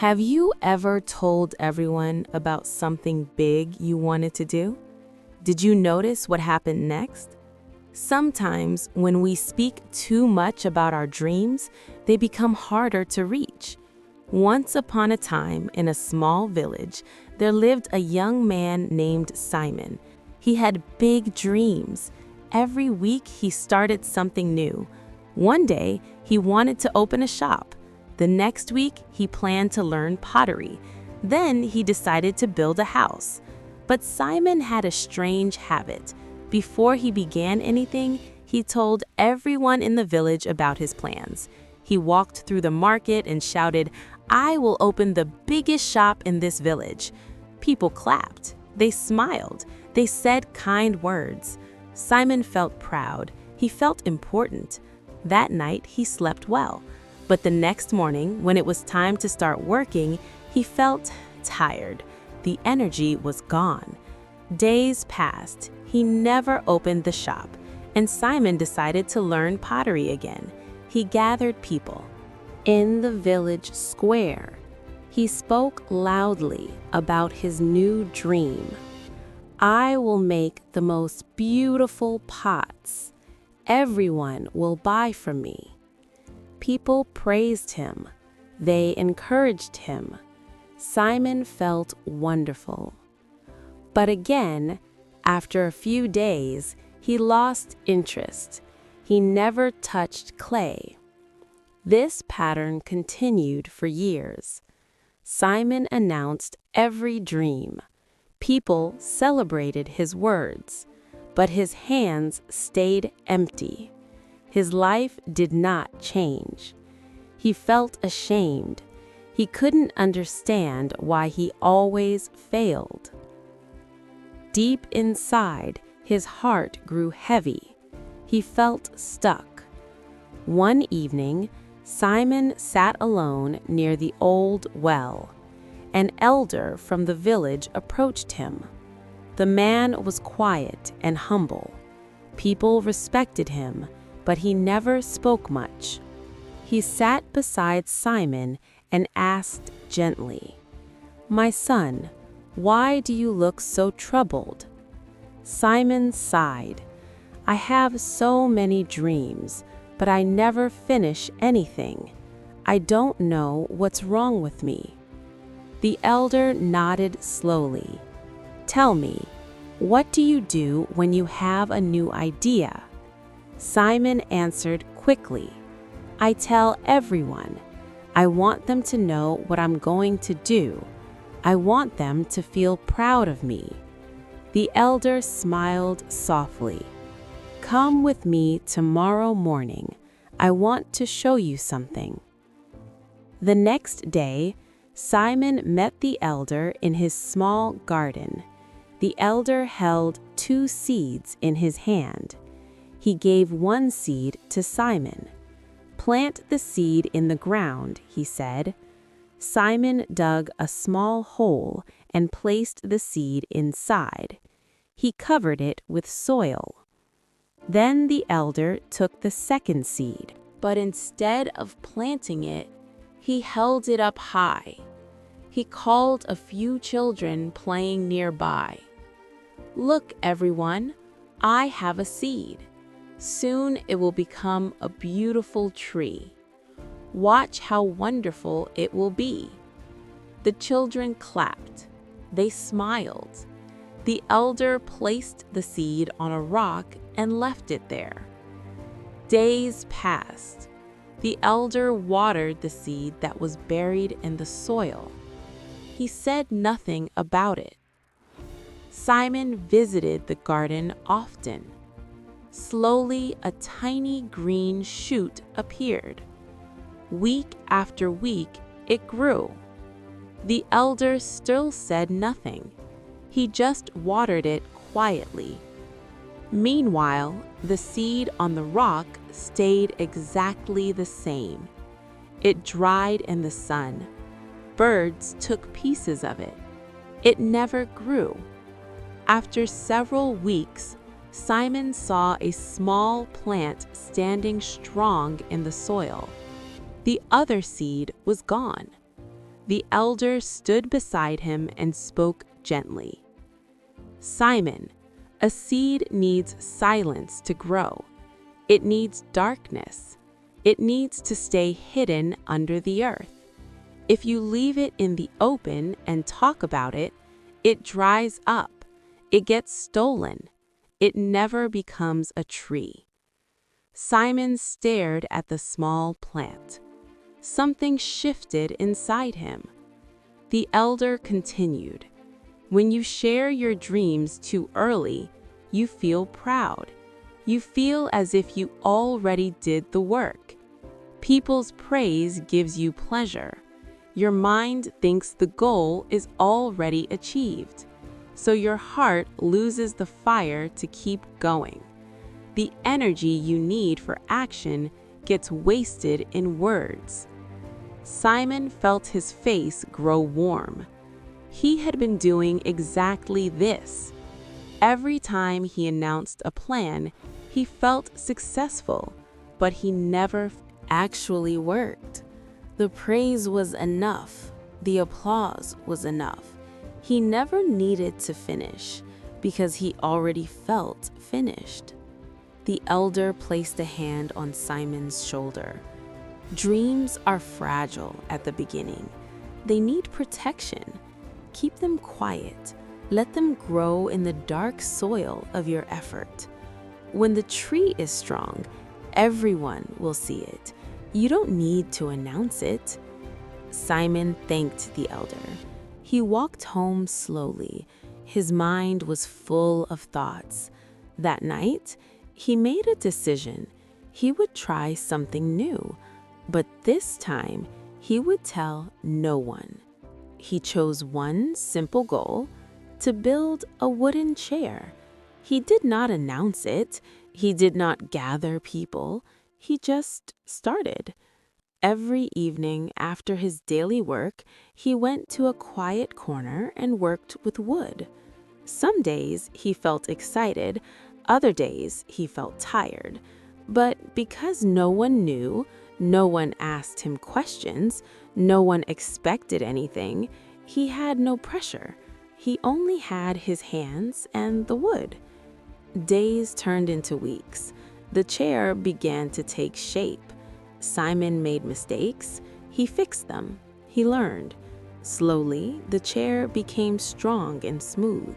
Have you ever told everyone about something big you wanted to do? Did you notice what happened next? Sometimes, when we speak too much about our dreams, they become harder to reach. Once upon a time, in a small village, there lived a young man named Simon. He had big dreams. Every week, he started something new. One day, he wanted to open a shop. The next week, he planned to learn pottery. Then he decided to build a house. But Simon had a strange habit. Before he began anything, he told everyone in the village about his plans. He walked through the market and shouted, "I will open the biggest shop in this village." People clapped. They smiled. They said kind words. Simon felt proud. He felt important. That night, he slept well. But the next morning, when it was time to start working, he felt tired. The energy was gone. Days passed. He never opened the shop, and Simon decided to learn pottery again. He gathered people. In the village square, he spoke loudly about his new dream. "I will make the most beautiful pots. Everyone will buy from me." People praised him. They encouraged him. Simon felt wonderful. But again, after a few days, he lost interest. He never touched clay. This pattern continued for years. Simon announced every dream. People celebrated his words, but his hands stayed empty. His life did not change. He felt ashamed. He couldn't understand why he always failed. Deep inside, his heart grew heavy. He felt stuck. One evening, Simon sat alone near the old well. An elder from the village approached him. The man was quiet and humble. People respected him, but he never spoke much. He sat beside Simon and asked gently, "My son, why do you look so troubled?" Simon sighed. "I have so many dreams, but I never finish anything. I don't know what's wrong with me." The elder nodded slowly. "Tell me, what do you do when you have a new idea?" Simon answered quickly, "I tell everyone. I want them to know what I'm going to do. I want them to feel proud of me." The elder smiled softly. "Come with me tomorrow morning. I want to show you something." The next day, Simon met the elder in his small garden. The elder held 2 seeds in his hand. He gave one seed to Simon. "Plant the seed in the ground," he said. Simon dug a small hole and placed the seed inside. He covered it with soil. Then the elder took the second seed, but instead of planting it, he held it up high. He called a few children playing nearby. "Look, everyone, I have a seed. Soon it will become a beautiful tree. Watch how wonderful it will be." The children clapped. They smiled. The elder placed the seed on a rock and left it there. Days passed. The elder watered the seed that was buried in the soil. He said nothing about it. Simon visited the garden often. Slowly, a tiny green shoot appeared. Week after week, it grew. The elder still said nothing. He just watered it quietly. Meanwhile, the seed on the rock stayed exactly the same. It dried in the sun. Birds took pieces of it. It never grew. After several weeks, Simon saw a small plant standing strong in the soil. The other seed was gone. The elder stood beside him and spoke gently. "Simon, a seed needs silence to grow. It needs darkness. It needs to stay hidden under the earth. If you leave it in the open and talk about it, it dries up. It gets stolen. It never becomes a tree." Simon stared at the small plant. Something shifted inside him. The elder continued, "When you share your dreams too early, you feel proud. You feel as if you already did the work. People's praise gives you pleasure. Your mind thinks the goal is already achieved, so your heart loses the fire to keep going. The energy you need for action gets wasted in words." Simon felt his face grow warm. He had been doing exactly this. Every time he announced a plan, he felt successful, but he never actually worked. The praise was enough. The applause was enough. He never needed to finish because he already felt finished. The elder placed a hand on Simon's shoulder. Dreams are fragile at the beginning. They need protection. Keep them quiet. Let them grow in the dark soil of your effort. When the tree is strong, everyone will see it. You don't need to announce it. Simon thanked the elder. He walked home slowly. His mind was full of thoughts. That night, he made a decision. He would try something new, but this time he would tell no one. He chose one simple goal: to build a wooden chair. He did not announce it. He did not gather people. He just started. Every evening after his daily work, he went to a quiet corner and worked with wood. Some days he felt excited, other days he felt tired. But because no one knew, no one asked him questions, no one expected anything, he had no pressure. He only had his hands and the wood. Days turned into weeks. The chair began to take shape. Simon made mistakes. He fixed them. He learned. Slowly, the chair became strong and smooth.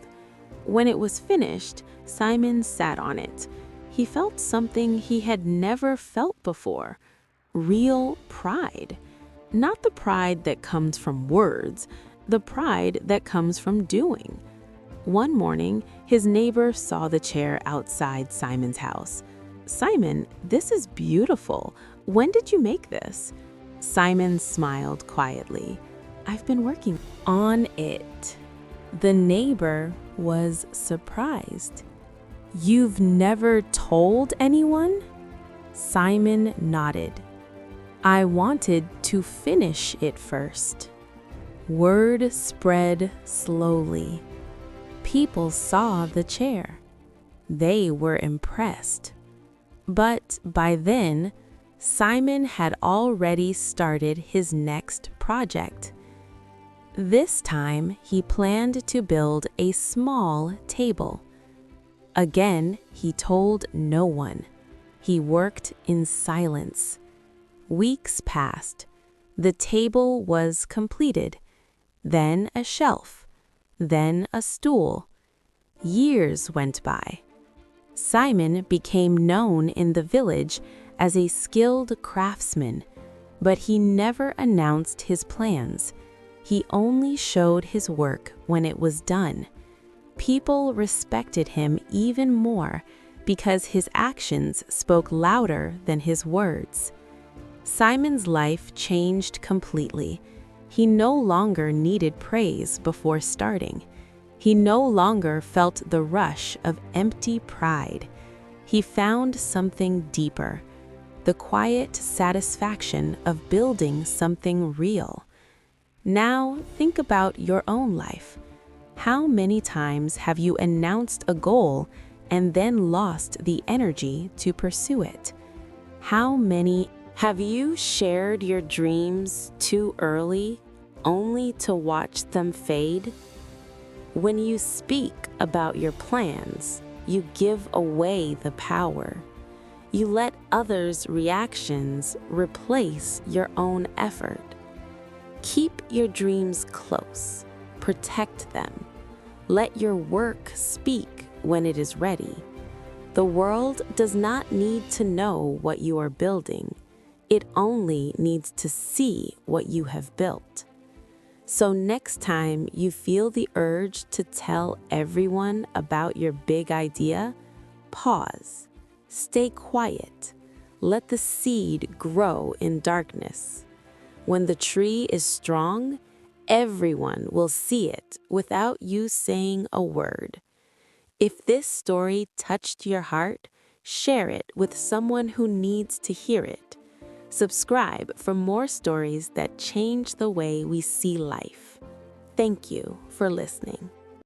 When it was finished, Simon sat on it. He felt something he had never felt before: real pride. Not the pride that comes from words, the pride that comes from doing. One morning, his neighbor saw the chair outside Simon's house. "Simon, this is beautiful. When did you make this?" Simon smiled quietly. "I've been working on it." The neighbor was surprised. "You've never told anyone?" Simon nodded. "I wanted to finish it first." Word spread slowly. People saw the chair. They were impressed. But by then, Simon had already started his next project. This time, he planned to build a small table. Again, he told no one. He worked in silence. Weeks passed. The table was completed. Then a shelf. Then a stool. Years went by. Simon became known in the village as a skilled craftsman, but he never announced his plans. He only showed his work when it was done. People respected him even more because his actions spoke louder than his words. Simon's life changed completely. He no longer needed praise before starting. He no longer felt the rush of empty pride. He found something deeper, the quiet satisfaction of building something real. Now think about your own life. How many times have you announced a goal and then lost the energy to pursue it? How many have you shared your dreams too early, only to watch them fade? When you speak about your plans, you give away the power. You let others' reactions replace your own effort. Keep your dreams close. Protect them. Let your work speak when it is ready. The world does not need to know what you are building. It only needs to see what you have built. So next time you feel the urge to tell everyone about your big idea, pause. Stay quiet. Let the seed grow in darkness. When the tree is strong, everyone will see it without you saying a word. If this story touched your heart, share it with someone who needs to hear it. Subscribe for more stories that change the way we see life. Thank you for listening.